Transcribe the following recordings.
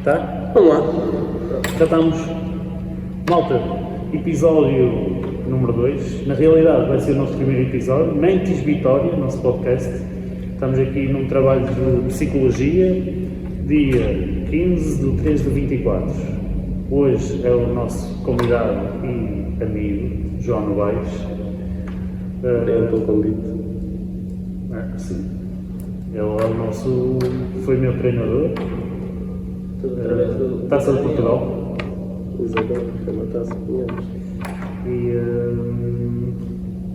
Tá? Vamos lá. Já estamos. Malta, episódio número 2. Na realidade vai ser o nosso primeiro episódio. Mentes Vitória, nosso podcast. Estamos aqui num trabalho de psicologia, dia 15/3/24. Hoje é o nosso convidado e amigo, João Novaes. Obrigado pelo convite. Sim. Ele é o nosso. Foi meu treinador. Taça de Portugal. Exatamente, foi uma taça que tínhamos. E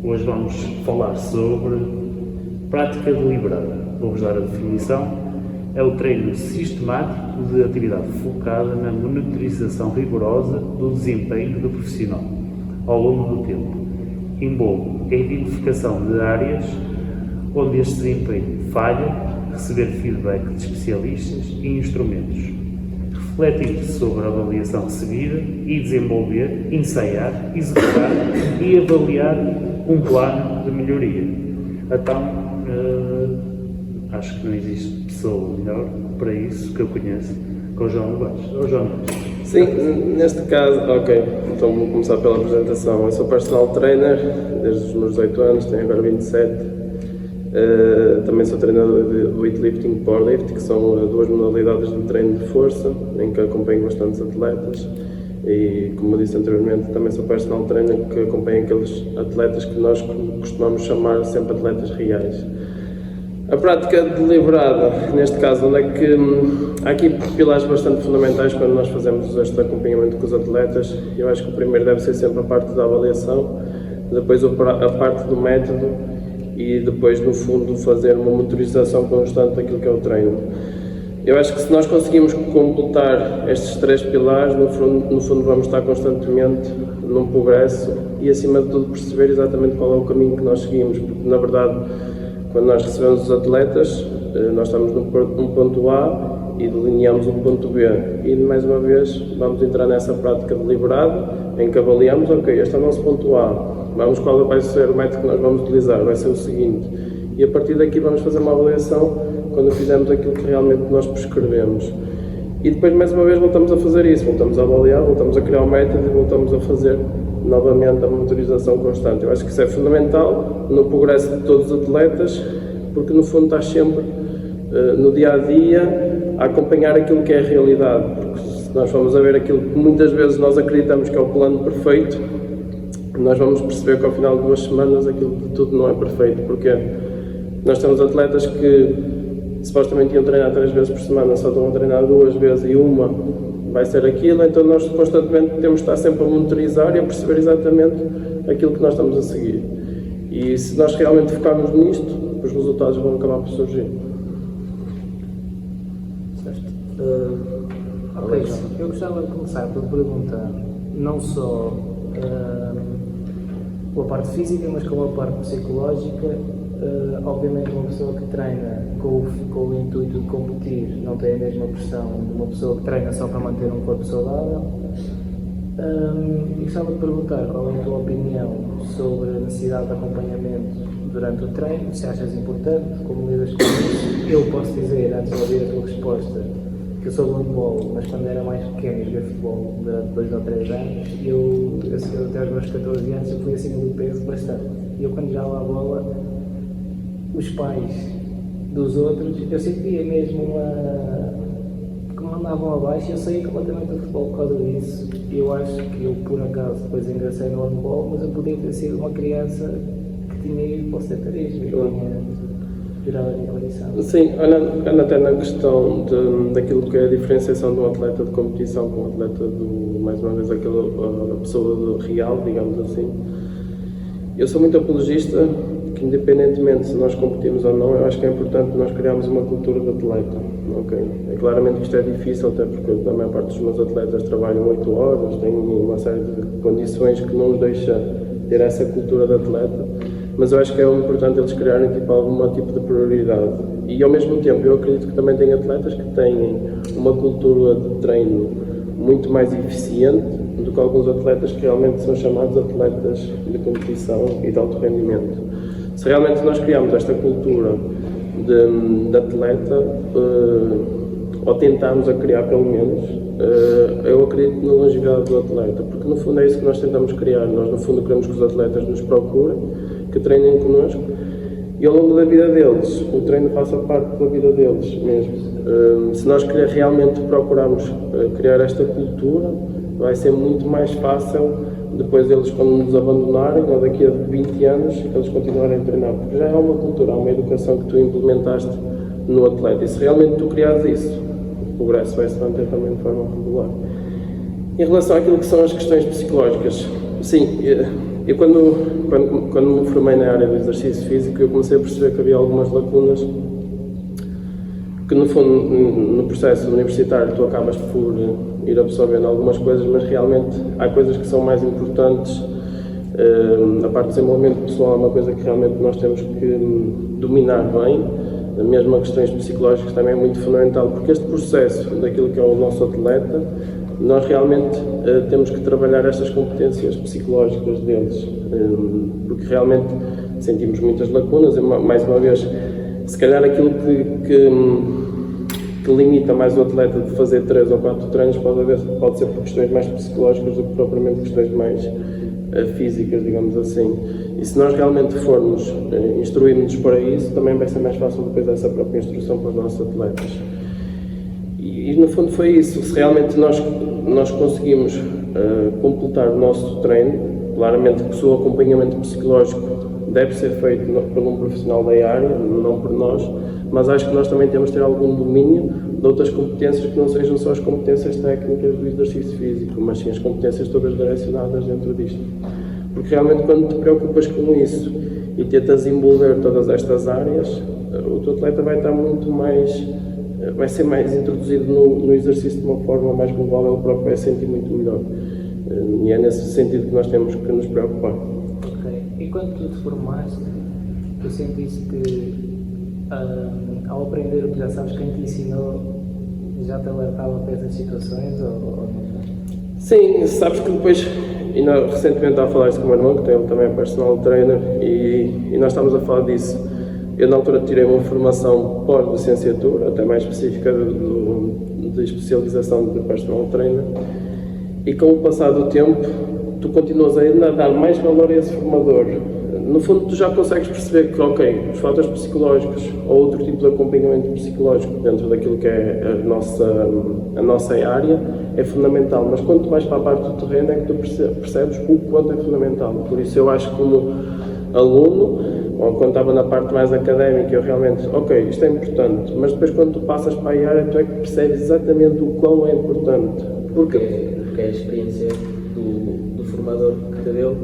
hoje vamos falar sobre prática deliberada. Vou-vos dar a definição. É o treino sistemático de atividade focada na monitorização rigorosa do desempenho do profissional ao longo do tempo. Envolve a identificação de áreas onde este desempenho falha, receber feedback de especialistas e instrumentos, refletir sobre a avaliação recebida e desenvolver, ensaiar, executar e avaliar um plano de melhoria. Então, acho que não existe pessoa melhor para isso que eu conheço que o João Novaes. Sim, neste caso, ok, então vou começar pela apresentação. Eu sou personal trainer desde os meus 18 anos, tenho agora 27. Também sou treinador de weightlifting e powerlifting, que são duas modalidades de treino de força, em que acompanho bastantes atletas. E, como eu disse anteriormente, também sou personal trainer que acompanha aqueles atletas que nós costumamos chamar sempre atletas reais. A prática deliberada, neste caso, onde é que há aqui pilares bastante fundamentais quando nós fazemos este acompanhamento com os atletas. Eu acho que o primeiro deve ser sempre a parte da avaliação, depois a parte do método e depois, no fundo, fazer uma monitorização constante daquilo que é o treino. Eu acho que se nós conseguimos completar estes três pilares, no fundo vamos estar constantemente num progresso e, acima de tudo, perceber exatamente qual é o caminho que nós seguimos, porque, na verdade, quando nós recebemos os atletas, nós estamos num ponto A e delineamos um ponto B. E, mais uma vez, vamos entrar nessa prática deliberada, em que avaliamos, ok, este é o nosso ponto A, vamos qual vai ser o método que nós vamos utilizar, vai ser o seguinte. E, a partir daqui, vamos fazer uma avaliação quando fizermos aquilo que realmente nós prescrevemos. E depois, mais uma vez, voltamos a fazer isso, voltamos a avaliar, voltamos a criar um método e voltamos a fazer novamente a monitorização constante. Eu acho que isso é fundamental no progresso de todos os atletas, porque no fundo estás sempre no dia-a-dia a acompanhar aquilo que é a realidade, porque se nós formos a ver aquilo que muitas vezes nós acreditamos que é o plano perfeito, nós vamos perceber que ao final de 2 semanas aquilo de tudo não é perfeito, porque nós temos atletas que supostamente iam treinar 3 vezes por semana, só estão a treinar 2 vezes e uma vai ser aquilo, então nós constantemente temos de estar sempre a monitorizar e a perceber exatamente aquilo que nós estamos a seguir. E se nós realmente focarmos nisto, os resultados vão acabar por surgir. Certo. Ok, João, eu gostava de começar por perguntar não só com a parte física, mas com a parte psicológica. Obviamente uma pessoa que treina com o intuito de competir não tem a mesma pressão de uma pessoa que treina só para manter um corpo saudável. E gostava de perguntar qual é a tua opinião sobre a necessidade de acompanhamento durante o treino, se achas importante, como lidas com isso. Eu posso dizer, antes de ouvir a tua resposta, que eu sou de handball, mas quando era mais pequeno e joguei futebol durante 2 ou 3 anos, eu até aos meus 14 anos eu fui acima do peso bastante. E eu quando jogava a bola, os pais dos outros, eu sentia mesmo que me mandavam abaixo e eu saía completamente do futebol por causa disso. Eu acho que eu, por acaso, depois ingressei no handball, mas eu podia ter sido uma criança que tinha ido para o setarismo e tinha virado a minha lição. Sim, olhando até na questão daquilo que é a diferenciação de um atleta de competição com um atleta mais uma vez, a pessoa real, digamos assim. Eu sou muito apologista que, independentemente se nós competimos ou não, eu acho que é importante nós criarmos uma cultura de atleta. Okay? É claramente que isto é difícil, até porque a maior parte dos meus atletas trabalham 8 horas, têm uma série de condições que não os deixa ter essa cultura de atleta, mas eu acho que é importante eles criarem algum tipo de prioridade. E ao mesmo tempo eu acredito que também tem atletas que têm uma cultura de treino muito mais eficiente do que alguns atletas que realmente são chamados atletas de competição e de alto rendimento. Se realmente nós criarmos esta cultura de atleta, ou tentarmos a criar pelo menos, eu acredito na longevidade do atleta, porque no fundo é isso que nós tentamos criar. Nós no fundo queremos que os atletas nos procurem, que treinem connosco e ao longo da vida deles, o treino faça parte da vida deles mesmo. Se nós realmente procurarmos criar esta cultura, vai ser muito mais fácil depois eles, quando nos abandonarem, ou daqui a 20 anos, eles continuarem a treinar, porque já é uma cultura, há uma educação que tu implementaste no atleta, e se realmente tu criares isso, o progresso vai se manter também de forma regular. Em relação àquilo que são as questões psicológicas, sim, eu quando me formei na área do exercício físico, eu comecei a perceber que havia algumas lacunas que no fundo, no processo universitário, tu acabas por ir absorvendo algumas coisas, mas realmente há coisas que são mais importantes. A parte do desenvolvimento pessoal é uma coisa que realmente nós temos que dominar bem, mesmo as questões psicológicas também é muito fundamental, porque este processo daquilo que é o nosso atleta, nós realmente temos que trabalhar estas competências psicológicas deles, porque realmente sentimos muitas lacunas, e mais uma vez, se calhar aquilo que limita mais o atleta de fazer 3 ou 4 treinos pode ser por questões mais psicológicas do que propriamente questões mais físicas, digamos assim. E se nós realmente formos instruir-nos para isso, também vai ser mais fácil depois dessa própria instrução para os nossos atletas. E no fundo foi isso. Se realmente nós conseguimos completar o nosso treino, claramente que o seu acompanhamento psicológico deve ser feito por um profissional da área, não por nós, mas acho que nós também temos de ter algum domínio de outras competências que não sejam só as competências técnicas do exercício físico, mas sim as competências todas direcionadas dentro disto. Porque realmente quando te preocupas com isso e tentas envolver todas estas áreas, o teu atleta vai estar muito mais, vai ser mais introduzido no exercício de uma forma mais global, ele próprio vai sentir muito melhor. E é nesse sentido que nós temos que nos preocupar. Ok. E quando tu te formaste, tu sentiste que ao aprender o que já sabes, quem te ensinou já te alertava para essas situações ou não? Sim, sabes que depois, ainda recentemente estava a falar isso com o meu irmão, que ele também é personal trainer, e nós estávamos a falar disso. Eu na altura tirei uma formação pós-licenciatura, até mais específica de especialização de personal trainer, e com o passar do tempo tu continuas ainda a dar mais valor a esse formador. No fundo, tu já consegues perceber que, ok, os fatores psicológicos ou outro tipo de acompanhamento psicológico dentro daquilo que é a nossa área é fundamental, mas quanto mais para a parte do terreno é que tu percebes o quanto é fundamental. Por isso eu acho que como aluno, ou quando estava na parte mais académica, eu realmente, ok, isto é importante, mas depois quando tu passas para a área, tu é que percebes exatamente o quão é importante. Porque é a experiência do formador que te deu,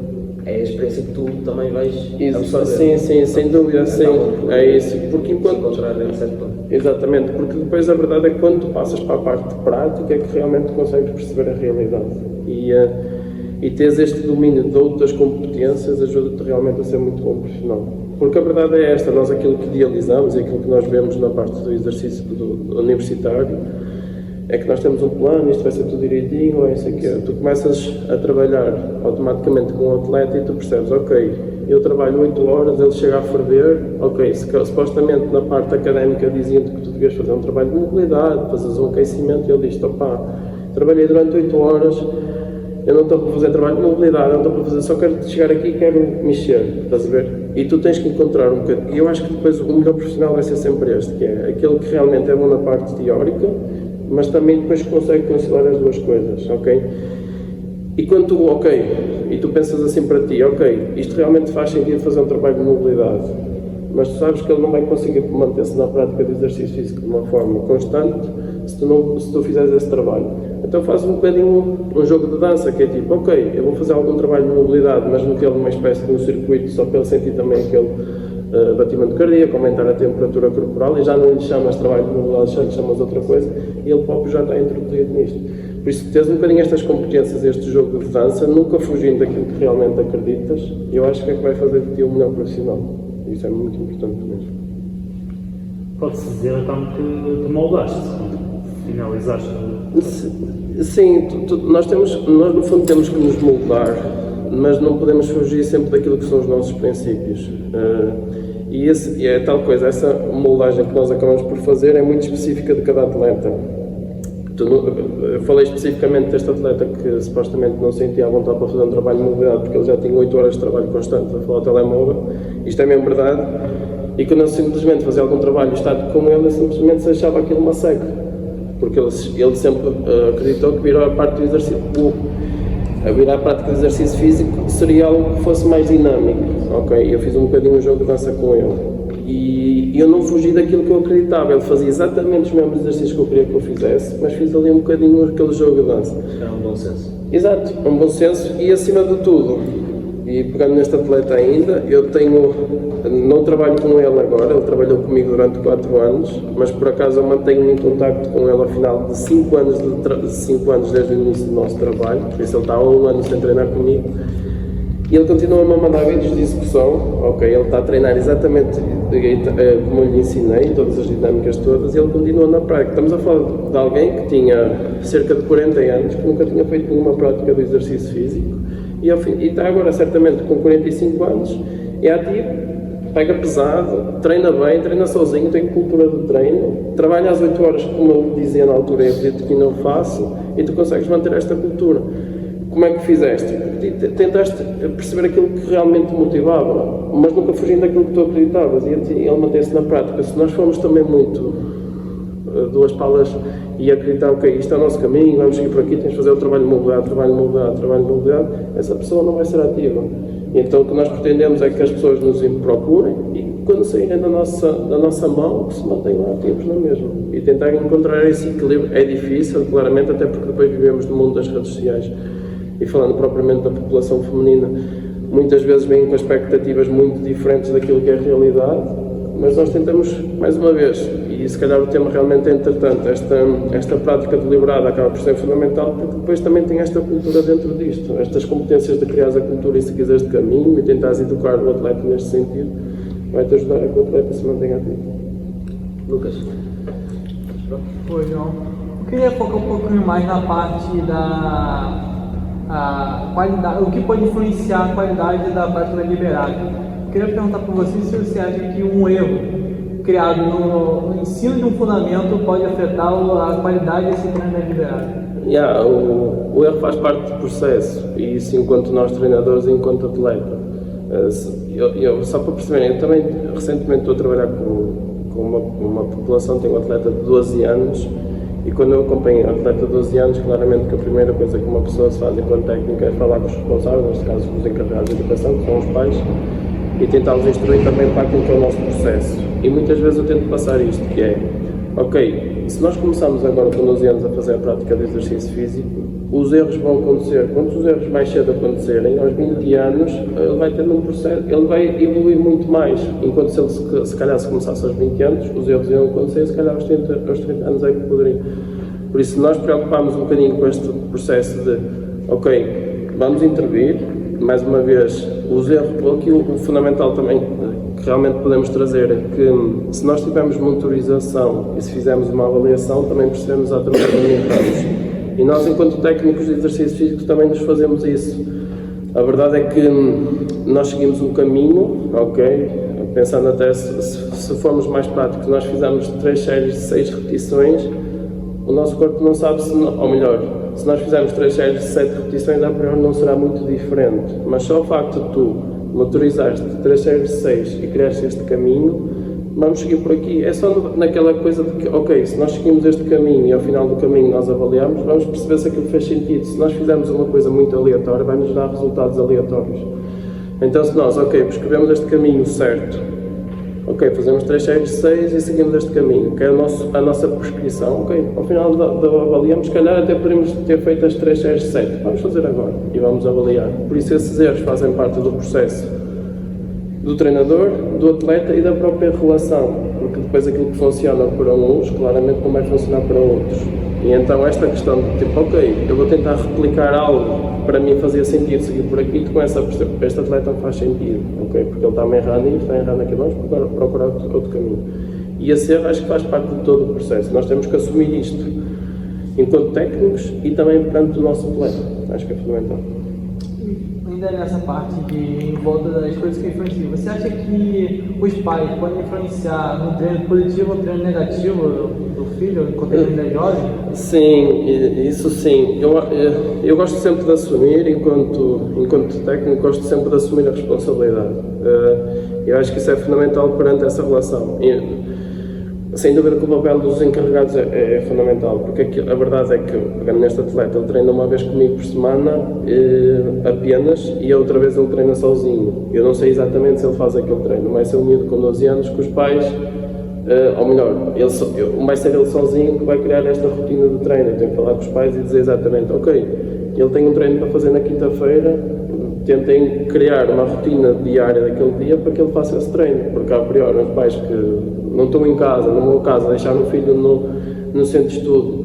é a experiência que tu também vais absorver. Sim, sem dúvida, sim, é isso. Porque enquanto... encontrar em certo ponto. Exatamente, porque depois a verdade é que quando tu passas para a parte prática é que realmente consegues perceber a realidade. E teres este domínio de outras competências ajuda-te realmente a ser muito bom profissional. Porque a verdade é esta, nós aquilo que idealizamos e aquilo que nós vemos na parte do exercício do universitário é que nós temos um plano, isto vai ser tudo direitinho, é isso aqui. Tu começas a trabalhar automaticamente com um atleta e tu percebes, ok, eu trabalho 8 horas, ele chega a ferver, ok, supostamente na parte académica diziam-te que tu devias fazer um trabalho de mobilidade, fazes um aquecimento, e ele diz, opá, trabalhei durante 8 horas, eu não estou para fazer trabalho de mobilidade, não estou para fazer, só quero chegar aqui e quero mexer, estás a ver? E tu tens que encontrar um bocadinho, e eu acho que depois o melhor profissional vai ser sempre este, que é aquele que realmente é bom na parte teórica, mas também depois consegue conciliar as duas coisas, ok? E quando tu, ok, e tu pensas assim para ti, ok, isto realmente faz sentido fazer um trabalho de mobilidade, mas tu sabes que ele não vai conseguir manter-se na prática de exercício físico de uma forma constante se tu fizeres esse trabalho. Então faz um bocadinho um jogo de dança, que é tipo, ok, eu vou fazer algum trabalho de mobilidade, mas metê-lo numa espécie de um circuito só para ele sentir também aquele batimento cardíaco, aumentar a temperatura corporal, e já não lhe chamas trabalho de mobilidade, já lhe chamas outra coisa, e ele próprio já está introduzido nisto. Por isso, teres um bocadinho estas competências, este jogo de dança, nunca fugindo daquilo que realmente acreditas, eu acho que é que vai fazer de ti um melhor profissional. Isso é muito importante mesmo. Pode-se dizer então que te moldaste, finalizaste. Sim, nós no fundo temos que nos moldar, mas não podemos fugir sempre daquilo que são os nossos princípios. E é tal coisa, essa moldagem que nós acabamos por fazer é muito específica de cada atleta. Eu falei especificamente deste atleta que supostamente não sentia a vontade para fazer um trabalho de mobilidade porque ele já tinha 8 horas de trabalho constante a falar ao telemóvel. Isto é mesmo verdade. E quando eu simplesmente fazia algum trabalho estático com ele, eu simplesmente se achava aquilo uma seca. Porque ele sempre acreditou que vir à parte do exercício, vir à prática de exercício físico seria algo que fosse mais dinâmico. Ok, eu fiz um bocadinho um jogo de dança com ele. E eu não fugi daquilo que eu acreditava, ele fazia exatamente os mesmos exercícios que eu queria que eu fizesse, mas fiz ali um bocadinho aquele jogo de dança. Era um bom senso. Exato, um bom senso e acima de tudo, e pegando neste atleta ainda, não trabalho com ele agora, ele trabalhou comigo durante 4 anos, mas por acaso eu mantenho um contacto com ele ao final de 5 anos desde o início do nosso trabalho, por isso ele está há 1 ano sem treinar comigo. E ele continua-me a mandar vídeos de execução, ok, ele está a treinar exatamente como eu lhe ensinei, todas as dinâmicas todas, e ele continua na prática. Estamos a falar de alguém que tinha cerca de 40 anos, que nunca tinha feito nenhuma prática de exercício físico, e está agora certamente com 45 anos, é ativo, pega pesado, treina bem, treina sozinho, tem cultura de treino, trabalha às 8 horas, como eu dizia na altura, eu acredito que não faço, e tu consegues manter esta cultura. Como é que fizeste? Tentaste perceber aquilo que realmente te motivava, mas nunca fugindo daquilo que tu acreditavas, e ele mantém-se na prática. Se nós formos também muito duas palas e acreditar, ok, isto é o nosso caminho, vamos seguir por aqui, tens de fazer o trabalho de mobilidade, essa pessoa não vai ser ativa. E então o que nós pretendemos é que as pessoas nos procurem e quando saírem da nossa mão, que se mantenham ativos na mesma. E tentar encontrar esse equilíbrio é difícil, claramente, até porque depois vivemos no mundo das redes sociais. E falando propriamente da população feminina, muitas vezes vêm com expectativas muito diferentes daquilo que é a realidade, mas nós tentamos, mais uma vez, e se calhar o tema realmente é entretanto, esta prática deliberada acaba por ser fundamental, porque depois também tem esta cultura dentro disto, estas competências de criar a cultura e se quiseres de caminho e tentares educar o atleta neste sentido, vai-te ajudar a que o atleta se mantenha ativo. Lucas. Oi, João. Eu queria focar um pouquinho mais na parte da qualidade, o que pode influenciar a qualidade da prática liberada. Eu queria perguntar para você se você acha que um erro criado no ensino de um fundamento pode afetar a qualidade desse treino liberado. O erro faz parte do processo, e isso enquanto nós treinadores e enquanto atleta. Só para perceberem, eu também recentemente estou a trabalhar com uma população, tenho um atleta de 12 anos, e quando eu acompanho um atleta de 12 anos, claramente que a primeira coisa que uma pessoa se faz enquanto técnica é falar com os responsáveis, neste caso com os encarregados de educação, que são os pais, e tentar-los instruir também para aquilo que é o nosso processo. E muitas vezes eu tento passar isto, que é, ok, se nós começarmos agora com 12 anos a fazer a prática de exercício físico, os erros vão acontecer. Quando os erros mais cedo acontecerem, aos 20 anos, ele vai ter um processo, ele vai evoluir muito mais. Enquanto se ele, se calhar, se começasse aos 20 anos, os erros iam acontecer, se calhar aos 30 anos é que poderiam. Por isso, nós preocupámos um bocadinho com este processo de, ok, vamos intervir, mais uma vez, os erros, aquilo o fundamental também que realmente podemos trazer é que se nós tivermos monitorização e se fizermos uma avaliação, também percebemos exatamente onde entramos. E nós, enquanto técnicos de exercício físico, também nos fazemos isso. A verdade é que nós seguimos um caminho, ok? Pensando até se formos mais práticos, nós fizermos 3 séries de 6 repetições, o nosso corpo não sabe se, ou melhor, se nós fizermos 3 séries de 7 repetições, a priori não será muito diferente. Mas só o facto de tu motorizaste 3 séries de 6 e criaste este caminho, vamos seguir por aqui. É só naquela coisa de que, ok, se nós seguimos este caminho e ao final do caminho nós avaliamos, vamos perceber se aquilo fez sentido. Se nós fizermos uma coisa muito aleatória, vai nos dar resultados aleatórios. Então se nós, ok, prescrevemos este caminho certo, ok, fazemos 3 séries de 6 e seguimos este caminho, que é a nossa prescrição, ok, ao final avaliamos, se calhar até poderíamos ter feito as 3 séries de 7, vamos fazer agora e vamos avaliar. Por isso esses erros fazem parte do processo do treinador, do atleta e da própria relação, porque depois aquilo que funciona para uns, claramente não vai funcionar para outros. E então esta questão de tipo, ok, eu vou tentar replicar algo que para mim fazia sentido seguir por aqui, tu começas a perceber que este atleta não faz sentido, ok, porque ele está-me errando e está errando aqui, vamos procurar outro caminho. E esse erro acho que faz parte de todo o processo, nós temos que assumir isto enquanto técnicos e também perante o nosso atleta, acho que é fundamental. ainda nessa parte de em volta das coisas que influenciam, você acha que os pais podem influenciar no treino positivo ou treino negativo do filho, enquanto ele ainda é jovem? Sim, isso sim. Eu gosto sempre de assumir, enquanto técnico, gosto sempre de assumir a responsabilidade. Eu acho que isso é fundamental perante essa relação. Sem dúvida que o papel dos encarregados é fundamental, porque a verdade é que, pegando neste atleta, ele treina uma vez comigo por semana apenas, e a outra vez ele treina sozinho. Eu não sei exatamente se ele faz aquele treino, mas é um miúdo com 12 anos que os pais, ou melhor, vai ser ele sozinho que vai criar esta rotina de treino. Eu tenho que falar com os pais e dizer exatamente, ok, ele tem um treino para fazer na quinta-feira, tentem criar uma rotina diária daquele dia para que ele faça esse treino, porque a priori os pais que não estão em casa, no meu caso, deixar o filho no centro de estudo,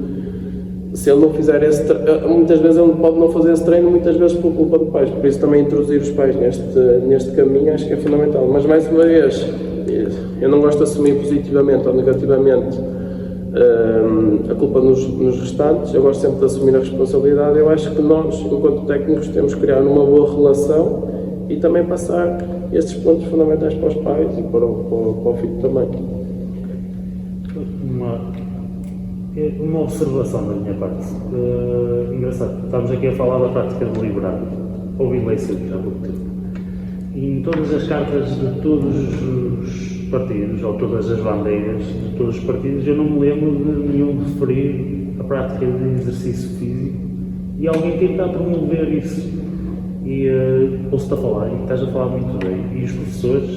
se ele não fizer esse treino, muitas vezes ele pode não fazer esse treino, muitas vezes por culpa dos pais, por isso também introduzir os pais neste caminho acho que é fundamental. Mas mais uma vez, eu não gosto de assumir positivamente ou negativamente a culpa nos restantes, eu gosto sempre de assumir a responsabilidade. Eu acho que nós, enquanto técnicos, temos que criar uma boa relação e também passar estes pontos fundamentais para os pais e para o filho também. Uma observação da minha parte. Engraçado, estamos aqui a falar da prática deliberada. Houve eleições há pouco tempo. E em todas as cartas de todos os partidos, ou todas as bandeiras de todos os partidos, eu não me lembro de nenhum referir a prática de exercício físico e alguém tentar promover isso. E ouço-te a falar, e estás a falar muito bem, e os professores,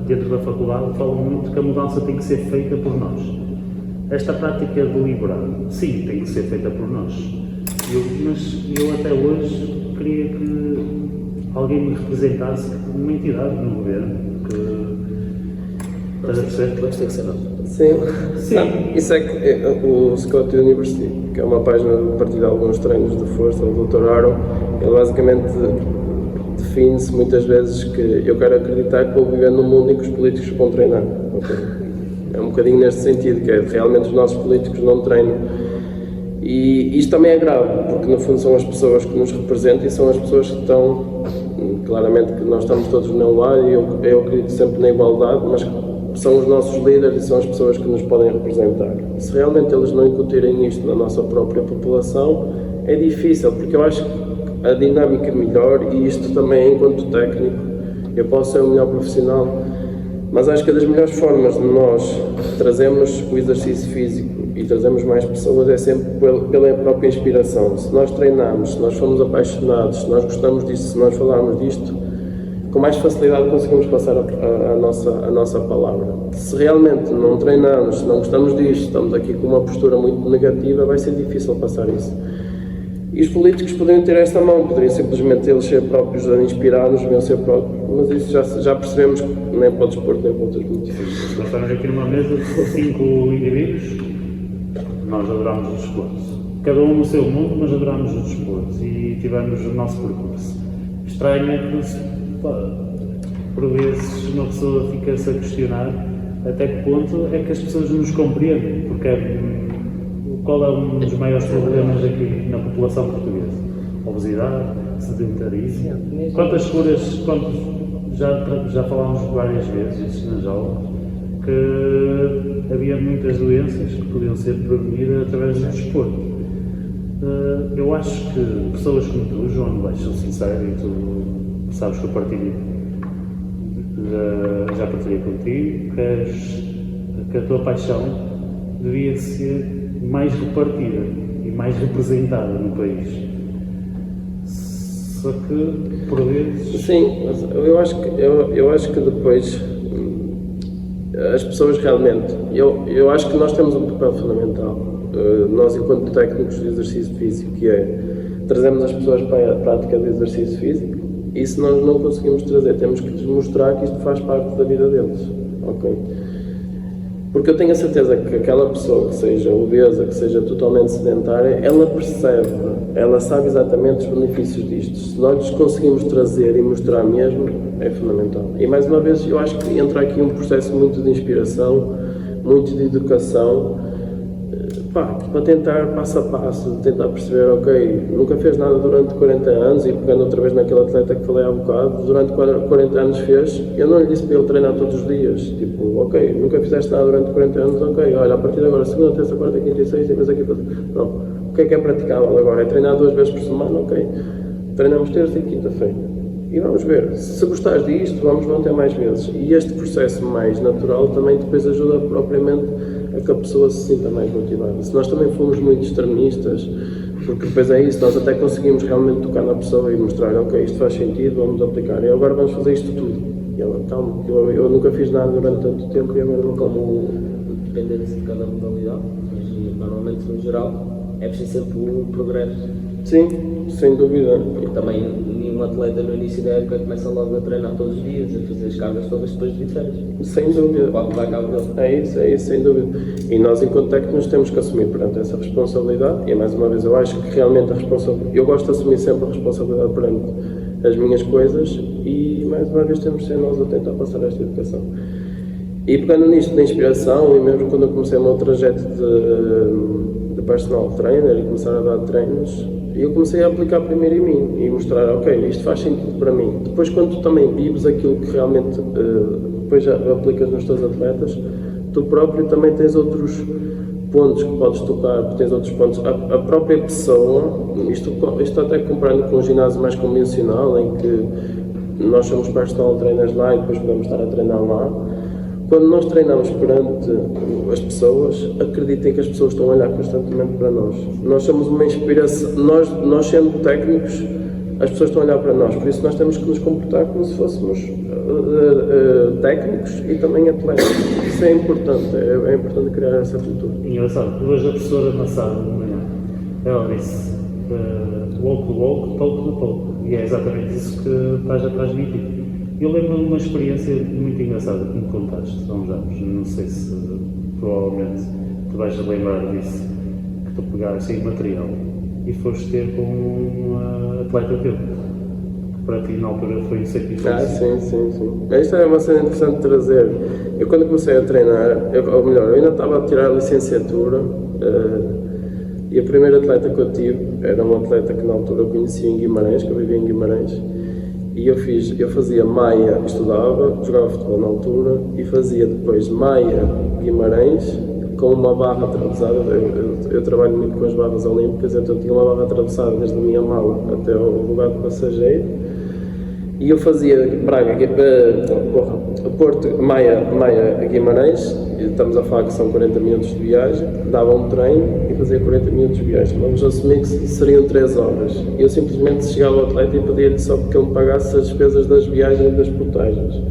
dentro da faculdade, falam muito que a mudança tem que ser feita por nós. Esta prática deliberada, sim, tem que ser feita por nós. Mas eu até hoje queria que alguém me representasse como uma entidade no governo, estás a perceber? Mas tem que ser nós. Sim. Isso é que o Scott University, que é uma página de partilha de alguns treinos de força do Dr. Aaron, ele basicamente define-se muitas vezes que eu quero acreditar que vou viver num mundo em que os políticos vão treinar. Okay? É um bocadinho neste sentido, que é realmente os nossos políticos não treinam. E isto também é grave, porque no fundo são as pessoas que nos representam e são as pessoas que estão, claramente que nós estamos todos no mesmo lado e eu acredito sempre na igualdade, mas são os nossos líderes e são as pessoas que nos podem representar. Se realmente eles não incutirem isto na nossa própria população, é difícil, porque eu acho que a dinâmica é melhor, e isto também enquanto técnico, eu posso ser o melhor profissional, mas acho que das melhores formas de nós trazermos o exercício físico e trazermos mais pessoas é sempre pela própria inspiração. Se nós treinarmos, se nós formos apaixonados, se nós gostamos disto, se nós falarmos disto, com mais facilidade conseguimos passar a nossa palavra. Se realmente não treinamos, se não gostamos disto, estamos aqui com uma postura muito negativa, vai ser difícil passar isso. E os políticos poderiam ter esta mão, poderiam simplesmente eles ser próprios inspirados, vencer próprios, mas isso já percebemos que nem para o desporto nem para outros muito difíceis. Nós estamos aqui numa mesa de 5 indivíduos, nós adoramos o desporto. Cada um no seu mundo, mas adoramos o desporto e tivemos o nosso percurso. Estranho é que, por vezes, uma pessoa fica-se a questionar até que ponto é que as pessoas nos compreendem, porque qual é um dos maiores problemas aqui na população portuguesa? Obesidade, sedentarismo. Quantas curas, já falámos várias vezes nas aulas, que havia muitas doenças que podiam ser prevenidas através do desporto. Eu acho que pessoas como tu, João, sou sincero, e tu sabes que eu partilho, já partilhei contigo, que a tua paixão devia ser mais repartida e mais representada no país. Só que, por vezes... Sim, mas eu acho que depois as pessoas realmente... Eu acho que nós temos um papel fundamental. Nós, enquanto técnicos de exercício físico, que é trazemos as pessoas para a prática do exercício físico, e se nós não conseguimos trazer, temos que lhes mostrar que isto faz parte da vida deles. Ok? Porque eu tenho a certeza que aquela pessoa que seja obesa, que seja totalmente sedentária, ela percebe, ela sabe exatamente os benefícios disto. Se nós lhes conseguimos trazer e mostrar mesmo, é fundamental. E mais uma vez, eu acho que entra aqui um processo muito de inspiração, muito de educação, para tentar passo a passo, tentar perceber, ok, nunca fez nada durante 40 anos e pegando outra vez naquele atleta que falei há bocado, durante 40 anos fez, eu não lhe disse para ele treinar todos os dias, tipo, ok, nunca fizeste nada durante 40 anos, ok, olha, a partir de agora, segunda, terça, quarta, quinta e sexta, mas aqui, pronto, o que é praticável agora? É treinar 2 vezes por semana, ok, treinamos terça e quinta-feira. E vamos ver, se gostares disto, vamos manter mais vezes. E este processo mais natural também depois ajuda propriamente a que a pessoa se sinta mais motivada. Se nós também formos muito extremistas, porque depois é isso, nós até conseguimos realmente tocar na pessoa e mostrar, ok, isto faz sentido, vamos aplicar, e agora vamos fazer isto tudo. E ela, calma, eu nunca fiz nada durante tanto tempo e agora não como dependendo de cada modalidade, mas normalmente no geral é preciso sempre um progresso. Sim, sem dúvida. E também nenhum atleta no início da época começa logo a treinar todos os dias, a fazer as cargas todas depois de férias. Sem dúvida. Quando vai cabo dele. É isso, sem dúvida. E nós, enquanto técnicos, temos que assumir perante essa responsabilidade. E mais uma vez, eu acho que realmente a responsabilidade. Eu gosto de assumir sempre a responsabilidade perante as minhas coisas e, mais uma vez, temos de ser nós a tentar passar esta educação. E pegando nisto da inspiração, e mesmo quando eu comecei o meu trajeto de personal trainer e começar a dar treinos, eu comecei a aplicar primeiro em mim e mostrar, ok, isto faz sentido para mim. Depois, quando tu também vives aquilo que realmente depois já aplicas nos teus atletas, tu próprio também tens outros pontos que podes tocar, tens outros pontos. A própria pessoa, isto até comparando com um ginásio mais convencional, em que nós somos personal trainers lá e depois podemos estar a treinar lá. Quando nós treinamos perante as pessoas, acreditem que as pessoas estão a olhar constantemente para nós. Nós somos uma inspiração, nós sendo técnicos, as pessoas estão a olhar para nós, por isso nós temos que nos comportar como se fôssemos técnicos e também atletas. Isso é importante, é importante criar essa cultura. Engraçado, hoje a professora na sala de manhã, ela disse walk the walk, talk the talk, e é exatamente isso que estás a transmitir. Eu lembro de uma experiência muito engraçada que me contaste há uns anos, não sei se provavelmente te vais a lembrar disso, que tu pegaste em material e foste ter com um atleta teu, que para ti na altura foi um sacrifício. Sim. Isto é uma cena interessante de trazer. Eu quando comecei a treinar, ou melhor, eu ainda estava a tirar a licenciatura e a primeira atleta que eu tive era um atleta que na altura eu conhecia em Guimarães, que eu vivia em Guimarães. E eu fazia Maia, estudava, jogava futebol na altura e fazia depois Maia Guimarães com uma barra atravessada. Eu trabalho muito com as barras olímpicas, então tinha uma barra atravessada desde a minha mala até o lugar de passageiro. E eu fazia Braga, Porto, Maia Guimarães, e estamos a falar que são 40 minutos de viagem, dava um treino e fazia 40 minutos de viagem. Vamos assumir que seriam 3 horas. E eu simplesmente chegava ao atleta e pedia-lhe só porque ele me pagasse as despesas das viagens e das portagens.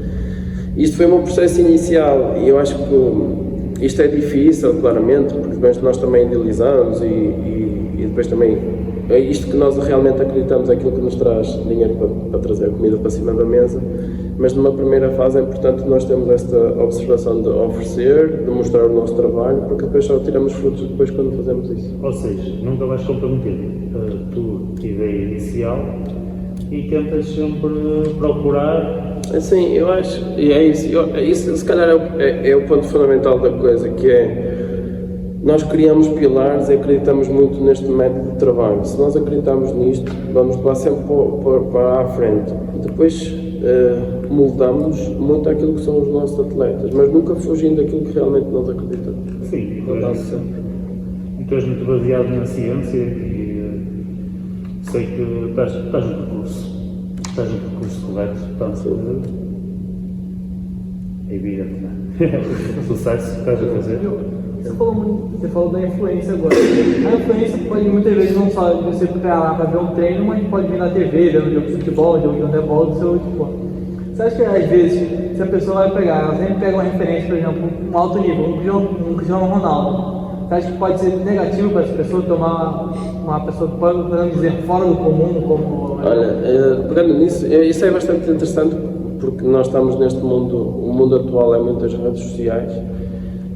Isto foi o meu processo inicial e eu acho que isto é difícil, claramente, porque depois nós também idealizamos e depois também é isto que nós realmente acreditamos, é aquilo que nos traz dinheiro para trazer a comida para cima da mesa, mas numa primeira fase é importante nós termos esta observação de oferecer, de mostrar o nosso trabalho, porque depois só tiramos frutos depois quando fazemos isso. Ou seja, nunca vais comprometer a tua ideia inicial e tentas sempre procurar. Sim, eu acho, e é isso, isso se calhar é o ponto fundamental da coisa, que é nós criamos pilares e acreditamos muito neste método de trabalho. Se nós acreditamos nisto, vamos levar sempre para a frente. Depois moldamos muito aquilo que são os nossos atletas, mas nunca fugindo daquilo que realmente nós acreditamos. Sim, e tu és muito baseado na ciência e sei que estás no percurso correto, portanto é evidente, não é? Sucesso que estás a fazer. Você falou da influência agora. A influência pode muitas vezes não só de você ficar lá para ver um treino, mas pode vir na TV, ver um jogo de futebol, um jogo de handebol do seu futebol. Você acha que às vezes, se a pessoa vai pegar, ela sempre pega uma referência, por exemplo, um alto nível, um Cristiano Ronaldo, você acha que pode ser negativo para essa pessoa tomar uma pessoa, podemos dizer, fora do comum, como... Olha, pegando nisso, isso é bastante interessante, porque nós estamos neste mundo, o mundo atual é muitas redes sociais,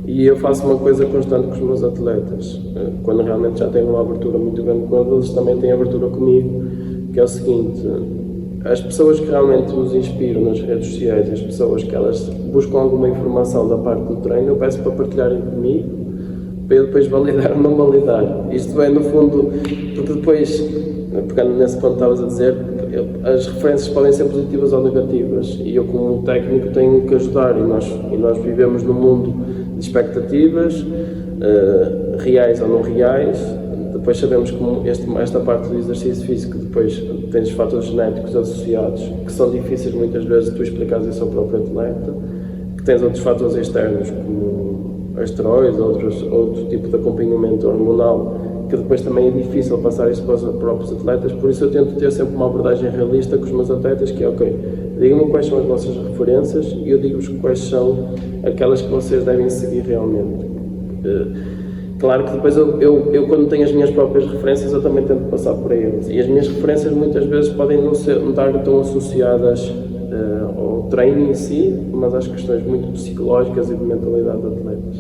e eu faço uma coisa constante com os meus atletas. Quando realmente já tenho uma abertura muito grande com eles, também têm abertura comigo, que é o seguinte: as pessoas que realmente nos inspiram nas redes sociais, as pessoas que elas buscam alguma informação da parte do treino, eu peço para partilharem comigo, para eu depois validar ou não validar. Isto é, no fundo, porque depois, pegando nesse ponto que estavas a dizer, as referências podem ser positivas ou negativas, e eu como técnico tenho que ajudar, e nós vivemos num mundo de expectativas, reais ou não reais. Depois sabemos que esta parte do exercício físico, depois tens fatores genéticos associados, que são difíceis muitas vezes de tu explicares isso ao próprio atleta, que tens outros fatores externos, como esteroides, outro tipo de acompanhamento hormonal, que depois também é difícil passar isso para os próprios atletas. Por isso eu tento ter sempre uma abordagem realista com os meus atletas, que é ok, digam-me quais são as vossas referências e eu digo-vos quais são aquelas que vocês devem seguir realmente. Claro que depois eu quando tenho as minhas próprias referências, eu também tento passar por eles. E as minhas referências muitas vezes podem não estar tão associadas ao treino em si, mas às questões muito psicológicas e de mentalidade de atletas.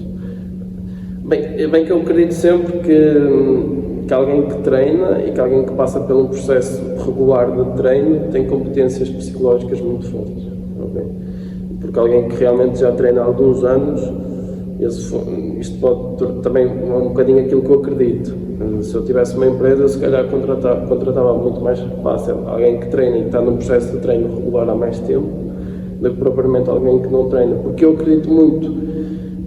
Bem que eu acredito sempre que alguém que treina e que alguém que passa por um processo regular de treino tem competências psicológicas muito fortes. Okay? Porque alguém que realmente já treina há alguns anos, isto pode também um bocadinho aquilo que eu acredito. Se eu tivesse uma empresa, eu se calhar contratava muito mais fácil alguém que treina e que está num processo de treino regular há mais tempo do que propriamente alguém que não treina. Porque eu acredito muito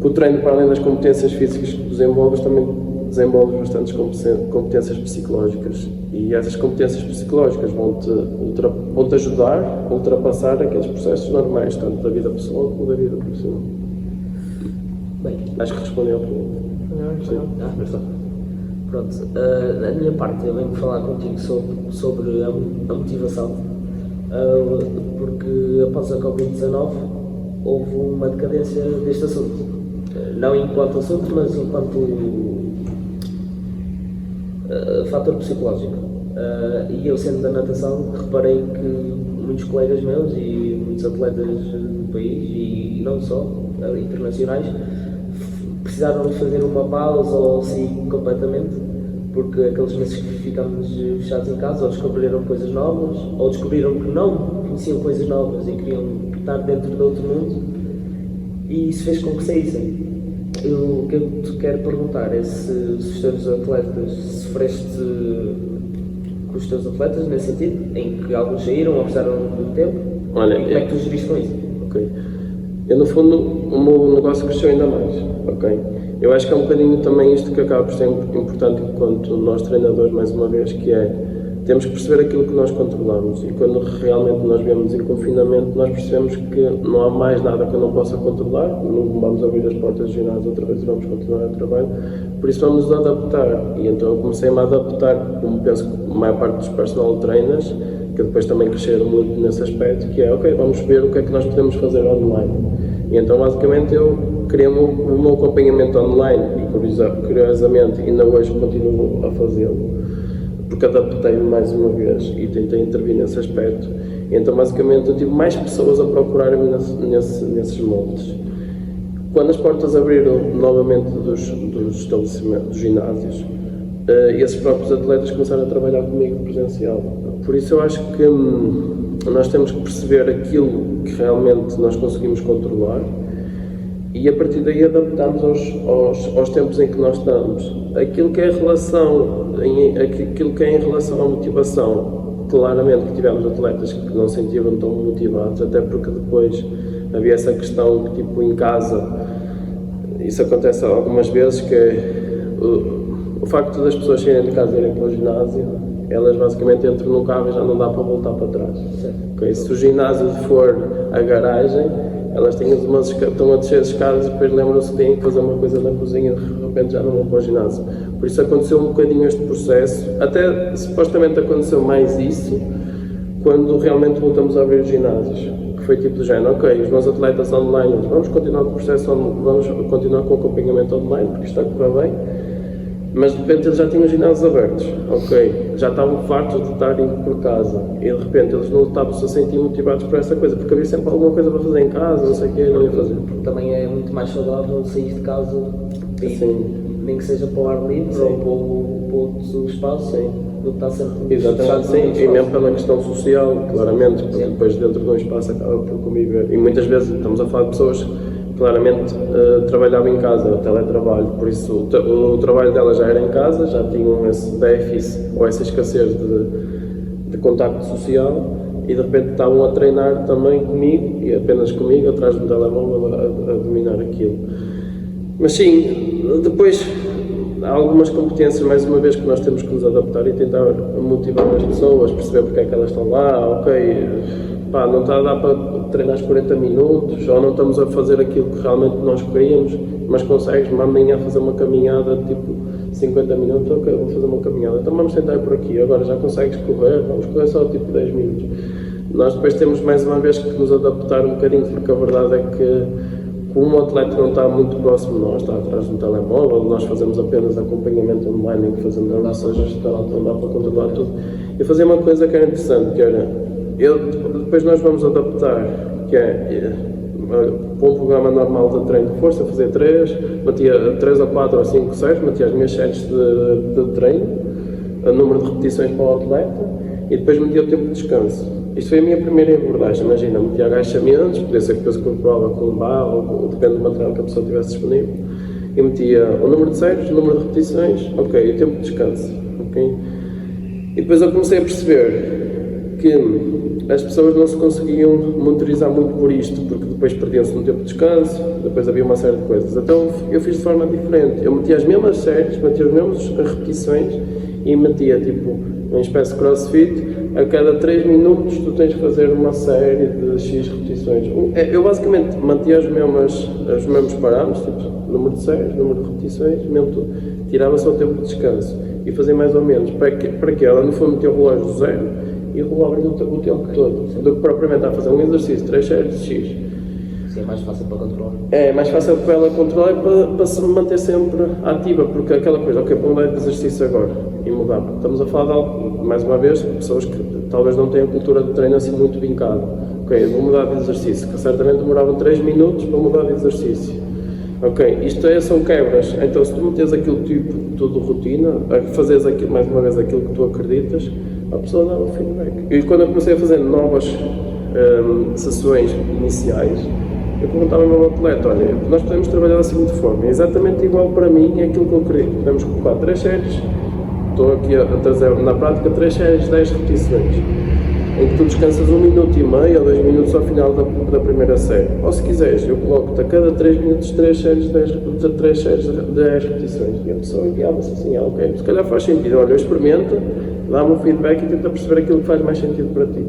que o treino, para além das competências físicas que desenvolves, também desenvolves bastantes competências psicológicas. E essas competências psicológicas vão-te ajudar a ultrapassar aqueles processos normais, tanto da vida pessoal como da vida profissional. Bem, acho que respondeu a pergunta. Pronto, da minha parte eu venho falar contigo sobre a motivação, porque após a Covid-19 houve uma decadência deste assunto, não enquanto assunto, mas enquanto fator psicológico. E eu, sendo da natação, reparei que muitos colegas meus e muitos atletas do país, e não só, internacionais, precisaram de fazer uma pausa ou sair completamente, porque aqueles meses que ficámos fechados em casa ou descobriram coisas novas, ou descobriram que não conheciam coisas novas e queriam estar dentro de outro mundo, e isso fez com que saíssem. O que eu te quero perguntar é se os teus atletas, sofreste com os teus atletas nesse sentido, em que alguns saíram ou precisaram do tempo. Olha, e como é que tu geriste com isso? Ok. Eu, no fundo, o meu negócio cresceu ainda mais, ok? Eu acho que é um bocadinho também isto que acaba por ser importante enquanto nós treinadores, mais uma vez, que é, temos que perceber aquilo que nós controlamos, e quando realmente nós viemos em confinamento, nós percebemos que não há mais nada que eu não possa controlar, não vamos abrir as portas do ginásio outra vez e vamos continuar a trabalho, por isso vamos nos adaptar. E então eu comecei-me a adaptar, como penso que a maior parte dos personal trainers, que depois também cresceram muito nesse aspecto, que é, ok, vamos ver o que é que nós podemos fazer online. E então basicamente eu criei o meu acompanhamento online e curiosamente ainda hoje continuo a fazê-lo, porque adaptei-me mais uma vez e tentei intervir nesse aspecto. E então basicamente eu tive mais pessoas a procurarem-me nesses moldes. Quando as portas abriram novamente dos estabelecimentos, dos ginásios, esses próprios atletas começaram a trabalhar comigo presencial. Por isso eu acho que nós temos que perceber aquilo que realmente nós conseguimos controlar e a partir daí adaptarmos aos tempos em que nós estamos. Aquilo que é em relação à motivação, claramente que tivemos atletas que não se sentiram tão motivados, até porque depois havia essa questão que, tipo, em casa, isso acontece algumas vezes, que é o facto das pessoas saírem de casa e irem para o ginásio, elas basicamente entram no carro e já não dá para voltar para trás. Okay? Se o ginásio for a garagem, elas estão a descer as escadas e depois lembram-se que têm que fazer uma coisa na cozinha e de repente já não vão para o ginásio. Por isso aconteceu um bocadinho este processo, até supostamente aconteceu mais isso quando realmente voltamos a abrir os ginásios, que foi tipo do género, ok, os meus atletas online, vamos continuar com o processo, vamos continuar com o acompanhamento online, porque isto está a correr bem, mas de repente eles já tinham os ginásios abertos, ok, já estavam fartos de estarem por casa, e de repente eles não estavam-se a sentir motivados por essa coisa, porque havia sempre alguma coisa para fazer em casa, não sei o que, não ia fazer. Porque também é muito mais saudável sair de casa, nem que seja para o ar livre ou para outro espaço, do que está sempre exatamente, sim, e mesmo pela questão social, claramente, porque depois dentro de um espaço acaba por conviver, e muitas vezes estamos a falar de pessoas claramente trabalhava em casa, o teletrabalho, por isso o trabalho dela já era em casa, já tinham esse déficit ou essa escassez de contacto social e de repente estavam a treinar também comigo e apenas comigo, atrás do telemóvel a dominar aquilo. Mas sim, depois há algumas competências, mais uma vez, que nós temos que nos adaptar e tentar motivar as pessoas, perceber porque é que elas estão lá, ok, pá, não está a dar para treinar 40 minutos, ou não estamos a fazer aquilo que realmente nós queríamos, mas consegues-me amanhã fazer uma caminhada, tipo, 50 minutos, ok, vou fazer uma caminhada, então vamos tentar ir por aqui, agora já consegues correr, vamos correr só tipo 10 minutos. Nós depois temos mais uma vez que nos adaptar um bocadinho, porque a verdade é que como o atleta não está muito próximo de nós, está atrás do telemóvel, nós fazemos apenas acompanhamento online em que fazemos a nossa gestão, não dá para controlar tudo. Eu fazia uma coisa que era interessante, que era, depois nós vamos adaptar, que é, para um programa normal de treino de força, fazer 3, batia 3 ou 4 ou 5, 6, batia as minhas séries de treino, o número de repetições para o atleta, e depois metia o tempo de descanso. Isto foi a minha primeira abordagem, imagina, metia agachamentos, podia ser que peso corporal com barra, ou depende do material que a pessoa tivesse disponível, e metia o número de séries, o número de repetições, ok, e o tempo de descanso, ok? E depois eu comecei a perceber que as pessoas não se conseguiam monitorizar muito por isto, porque depois perdiam-se no tempo de descanso, depois havia uma série de coisas. Então eu fiz de forma diferente, eu metia as mesmas séries, metia as mesmas repetições, e metia tipo uma espécie de crossfit, a cada 3 minutos tu tens que fazer uma série de X repetições. Eu basicamente mantia os mesmos parâmetros, tipo número de séries, número de repetições, mesmo tudo. Tirava só o tempo de descanso e fazia mais ou menos. Para que ela no fundo metia o relógio zero e rolava o tempo todo, do que propriamente a fazer um exercício, 3 séries de X. Isso é mais fácil para controlar. É mais fácil para ela controlar e para se manter sempre ativa, porque aquela coisa, ok, para mudar de exercício agora e mudar. Estamos a falar de algo, mais uma vez, pessoas que talvez não tenham cultura de treino assim muito vincada. Ok, eu vou mudar de exercício, que certamente demorava 3 minutos para mudar de exercício. Ok, são quebras, então se tu metes aquilo tipo, tudo rotina, a fazeres aquilo, mais uma vez aquilo que tu acreditas, a pessoa dá o feedback. E quando eu comecei a fazer novas sessões iniciais, eu perguntava ao meu atleta, olha, nós podemos trabalhar da seguinte forma, é exatamente igual para mim, é aquilo que eu queria. Podemos colocar 3 séries, estou aqui a trazer na prática 3 séries, 10 repetições, em que tu descansas 1 minuto e meio ou 2 minutos ao final da primeira série. Ou se quiseres, eu coloco-te a cada 3 minutos 3 séries, 10 repetições. E a pessoa guiava-se assim, ok, se calhar faz sentido, olha, experimenta, dá-me um feedback e tenta perceber aquilo que faz mais sentido para ti.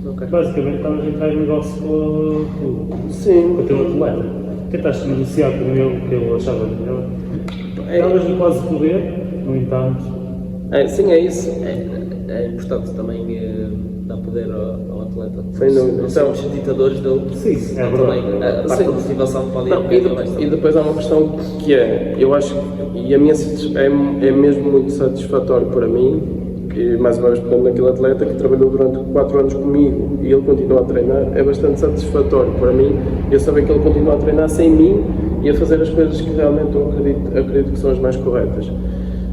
Okay. Basicamente estavas a entrar em negócio com o teu atleta. Tentaste negociar com ele que ele achava melhor. Estavas-lhe quase poder, no entanto. Sim, é isso. É importante também dar poder ao atleta. Sem dúvida. Não somos ditadores dele. Sim, é também. verdade. A parte da motivação pode ir. E depois há uma questão que é, eu acho, e a minha é mesmo muito satisfatório para mim, e mais uma vez pegando naquele atleta que trabalhou durante 4 anos comigo e ele continua a treinar, é bastante satisfatório para mim eu saber que ele continua a treinar sem mim e a fazer as coisas que realmente eu acredito que são as mais corretas.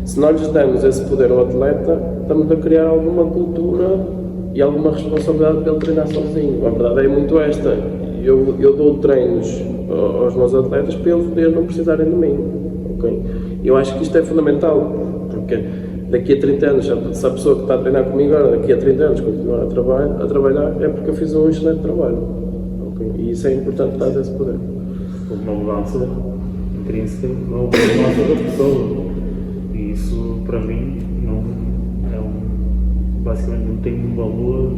Se nós lhes damos esse poder ao atleta, estamos a criar alguma cultura e alguma responsabilidade para ele treinar sozinho. A verdade é muito esta, eu dou treinos aos meus atletas para eles não precisarem de mim, ok? Eu acho que isto é fundamental, porque daqui a 30 anos, se a pessoa que está a treinar comigo agora, daqui a 30 anos continuar a trabalhar, é porque eu fiz um excelente trabalho. Okay? E isso é importante dar esse poder. Uma mudança intrínseca, uma mudança da pessoa. E isso, para mim, não é basicamente não tem um valor.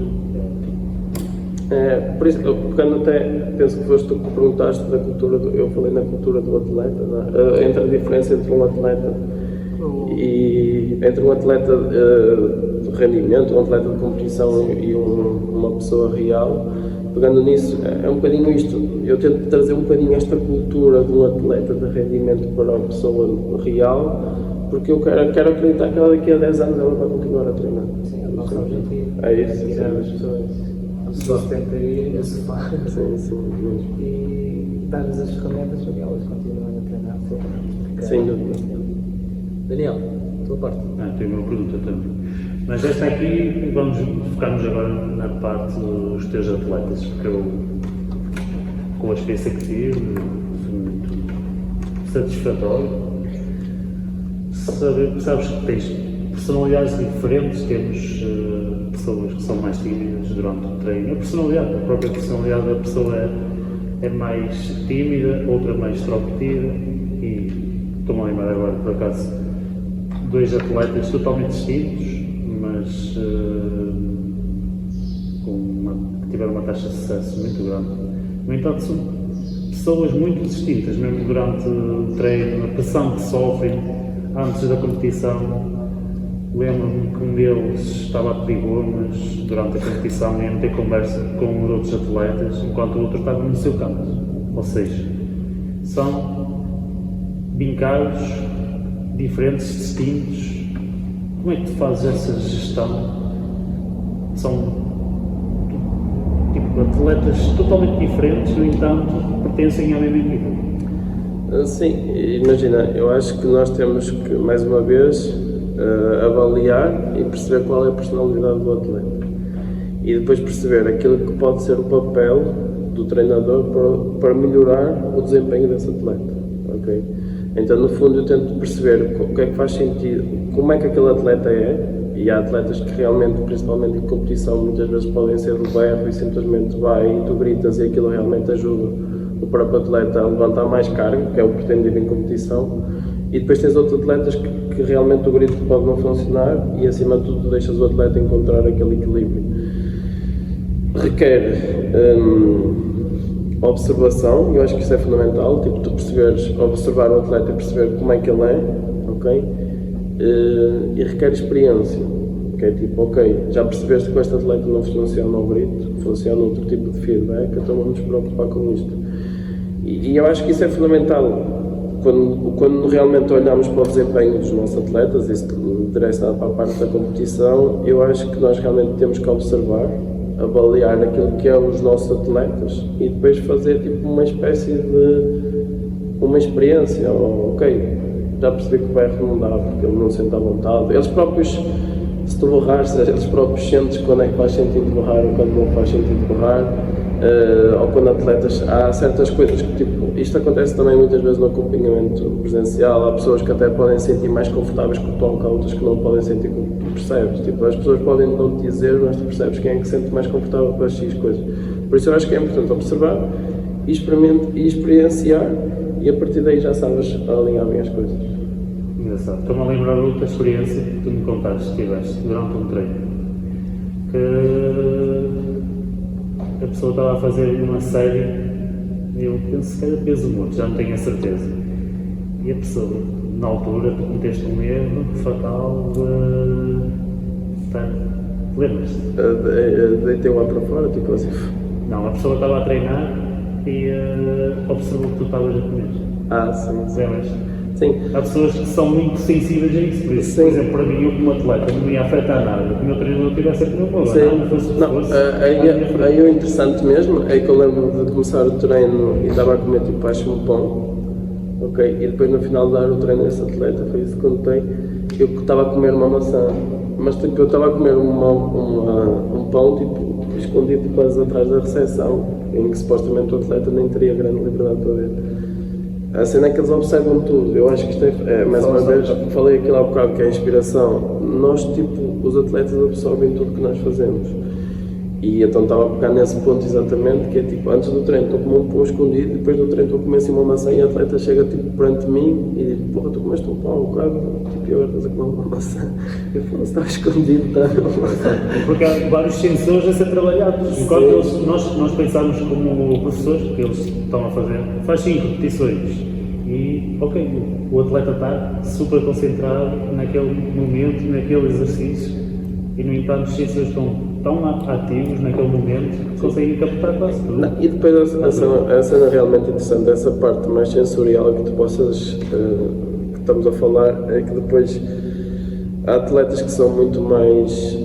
Por isso, pegando até, penso que foste tu que perguntaste da cultura, eu falei na cultura do atleta, entre a diferença entre um atleta e entre um atleta de rendimento, um atleta de competição e uma pessoa real, pegando nisso, é um bocadinho isto. Eu tento trazer um bocadinho esta cultura de um atleta de rendimento para uma pessoa real, porque eu quero acreditar que ela daqui a 10 anos ela vai continuar a treinar. Sim, é o nosso objetivo. É isso. Tirar as pessoas do sedentarismo, do sofá. Sim, e dar-lhes as ferramentas para que elas continuem a treinar sempre. Sem dúvida. Daniel, tua parte. Tem uma pergunta também. Mas esta aqui, vamos focar-nos agora na parte dos teus atletas, porque eu com a experiência que tive, foi muito satisfatório. Sabes que tens personalidades diferentes, temos pessoas que são mais tímidas durante o treino. A própria personalidade da pessoa é mais tímida, outra mais extrovertida, e estou-me a lembrar agora, por acaso, 2 atletas totalmente distintos, mas que tiveram uma taxa de sucesso muito grande. No entanto, são pessoas muito distintas, mesmo durante o treino, a pressão que sofrem antes da competição. Lembro-me que um deles estava a pedir gomas durante a competição e a meter conversa com os outros atletas, enquanto o outro estava no seu canto. Ou seja, são vincados diferentes, distintos. Como é que tu fazes essa gestão? São atletas totalmente diferentes, no entanto, pertencem à mesma equipa. Sim, imagina, eu acho que nós temos que, mais uma vez, avaliar e perceber qual é a personalidade do atleta. E depois perceber aquilo que pode ser o papel do treinador para melhorar o desempenho desse atleta. Okay? Então, no fundo, eu tento perceber o que é que faz sentido, como é que aquele atleta é. E há atletas que realmente, principalmente em competição, muitas vezes podem ser do berro e simplesmente vai e tu gritas e aquilo realmente ajuda o próprio atleta a levantar mais carga, que é o pretendido em competição. E depois tens outros atletas que realmente o grito pode não funcionar e, acima de tudo, deixas o atleta encontrar aquele equilíbrio. Requer observação, eu acho que isso é fundamental, tipo, tu perceberes, observar o atleta e perceber como é que ele é, ok? E requer experiência, que é tipo, ok, já percebeste que este atleta não funciona ao grito, funciona outro tipo de feedback, então vamos nos preocupar com isto. E eu acho que isso é fundamental. Quando realmente olhamos para o desempenho dos nossos atletas, isso direcionado para a parte da competição, eu acho que nós realmente temos que observar, avaliar aquilo que é os nossos atletas e depois fazer tipo uma espécie de uma experiência. Ok, já percebi que o berro não dá porque ele não sente à vontade. Eles próprios, se tu borrares, eles próprios sentem quando é que faz sentido borrar ou quando não faz sentido borrar. Ou quando atletas, há certas coisas que tipo, isto acontece também muitas vezes no acompanhamento presencial, há pessoas que até podem se sentir mais confortáveis com o toque, há outras que não podem sentir como tu percebes, tipo, as pessoas podem não te dizer, mas tu percebes quem é que se sente mais confortável com as X coisas. Por isso eu acho que é importante observar e experienciar e a partir daí já sabes alinhar bem as coisas. Engraçado. Estou-me a lembrar de outra experiência que tu me contaste que tiveste durante um treino, que a pessoa estava a fazer uma série, eu penso que era peso morto, já não tenho a certeza. E a pessoa, na altura, tu cometeste um erro fatal de... Lembras-te? Deitei lá para fora, tipo assim. Não, a pessoa estava a treinar e observou que tu estavas a comer. Ah, sim. Lembras? Sim. Há pessoas que são muito sensíveis a isso, por isso, por exemplo, para mim, eu como atleta, não me ia afetar nada, que o meu treinador tivesse a comer uma banana, não fosse o que fosse. Aí o interessante mesmo é que eu lembro de começar o treino e estava a comer tipo acho um pão, ok? E depois no final de dar o treino a esse atleta, foi isso que contei, eu estava a comer uma maçã, mas tipo, eu estava a comer um pão tipo, escondido quase atrás da recepção, em que supostamente o atleta nem teria grande liberdade para ver. A cena é que eles observam tudo. Eu acho que isto é mais uma vez, falei aquilo há bocado que é a inspiração. Nós, tipo, os atletas absorvem tudo que nós fazemos. E então estava a pegar nesse ponto exatamente, que é tipo, antes do treino estou a comer um pão escondido, depois do treino estou a comer assim uma maçã e a atleta chega tipo perante mim e diz, porra, tu comeste um pão, um bocado, tipo, e agora estás a comer uma maçã. Eu falo, estava escondido, está? Porque há vários sensores a ser trabalhados. Enquanto nós pensamos como professores, que eles estão a fazer, faz 5 repetições e, ok, o atleta está super concentrado naquele momento, naquele exercício e, no entanto, os sensores estão tão ativos naquele momento que conseguem captar quase tudo. Não, e depois a cena realmente interessante, essa parte mais sensorial que tu possas, que estamos a falar, é que depois há atletas que são muito mais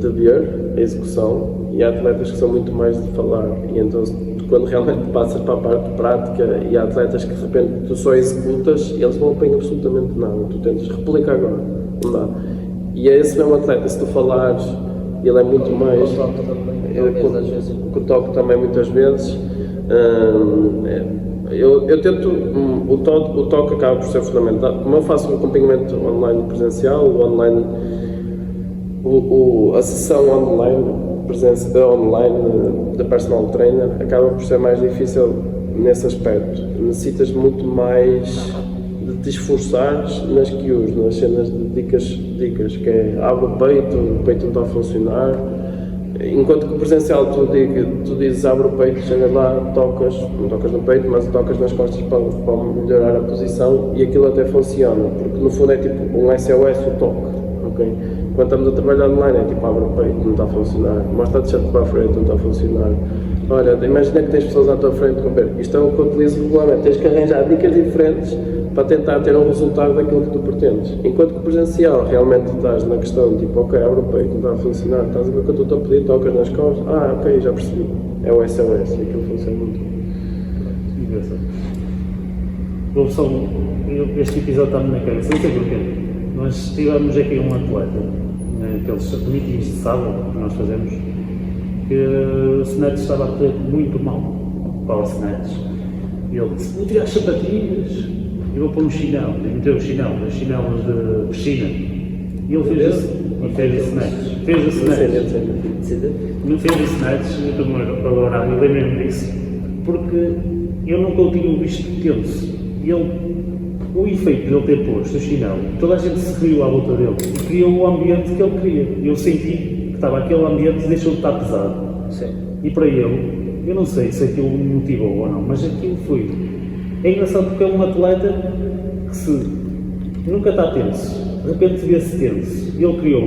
de ver a execução e há atletas que são muito mais de falar. E então, quando realmente passas para a parte prática e há atletas que de repente tu só executas e eles não apanham absolutamente nada, tu tentas replicar agora, não dá. E é esse mesmo atleta, se tu falares, ele é muito mais, com o toque também muitas vezes, Eu tento, o toque acaba por ser fundamental. Como eu faço o acompanhamento online presencial, o online, a sessão online da personal trainer acaba por ser mais difícil nesse aspecto. Necessitas muito mais de te esforçares nas cues, nas cenas de dicas, que é abre o peito não está a funcionar. Enquanto que o presencial tu dizes abre o peito, chegas lá, não tocas no peito, mas tocas nas costas para melhorar a posição e aquilo até funciona, porque no fundo é tipo um SOS o toque, ok? Quando estamos a trabalhar online é tipo abre o peito, não está a funcionar, mostra a t-shirt para a frente, não está a funcionar. Olha, imagina que tens pessoas à tua frente a ver, isto é o que eu utilizo regularmente, tens que arranjar dicas diferentes para tentar ter um resultado daquilo que tu pretendes. Enquanto que o presencial realmente estás na questão de tipo, ok, abre o peito, não está a funcionar, estás a ver o que eu estou a pedir, tocas nas costas, ok, já percebi, é o SOS e aquilo funciona muito bem. Engraçado. Este episódio está-me na cabeça, não sei porquê. Nós tivemos aqui um atleta, naqueles meetings de sábado que nós fazemos, que o Snatch estava a correr muito mal, para o Snatch. E ele disse, vou tirar as sapatilhas e vou pôr um chinelo. E meteu os chinelos de piscina. E ele fez o Snatch. Fez o Snatch. Não fez o Snatch, eu estou agora, eu lembrei-me disso, porque eu nunca o tinha visto tenso. E o efeito de ele ter posto o chinelo, toda a gente se riu à volta dele e criou o ambiente que ele queria. Eu senti que estava aquele ambiente e deixou de estar pesado. Sim. E para ele, eu não sei se aquilo me motivou ou não, mas aquilo foi. É engraçado porque é um atleta que nunca está tenso, de repente vê-se tenso. Ele criou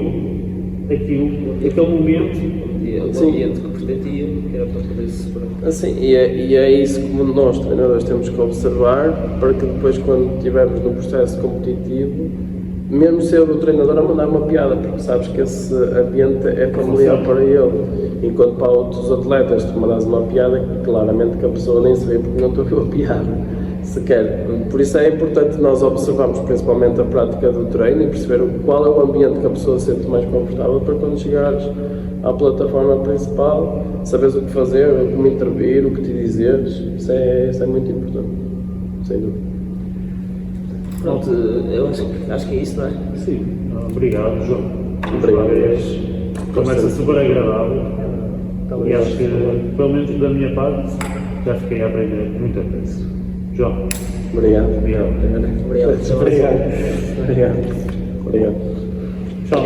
aquele momento. O ambiente que pretendia, que era para poder se superar. Assim, e é isso que nós, treinadores, temos que observar para que depois, quando estivermos no processo competitivo, mesmo ser o treinador a mandar uma piada, porque sabes que esse ambiente é familiar para ele. Enquanto para outros atletas, tu mandas uma piada, claramente que a pessoa nem se vê porque não te ouviu a piada sequer. Por isso é importante nós observarmos principalmente a prática do treino e perceber qual é o ambiente que a pessoa se sente mais confortável para quando chegares à plataforma principal, saberes o que fazer, como intervir, o que te dizeres. Isso é muito importante, sem dúvida. Pronto, eu acho que é isso, não é? Sim, obrigado, João. Obrigado. Conversa super agradável. E acho que, pelo menos da minha parte, já fiquei a aprender muita coisa. João. Obrigado. Obrigado. Obrigado. Obrigado. Tchau.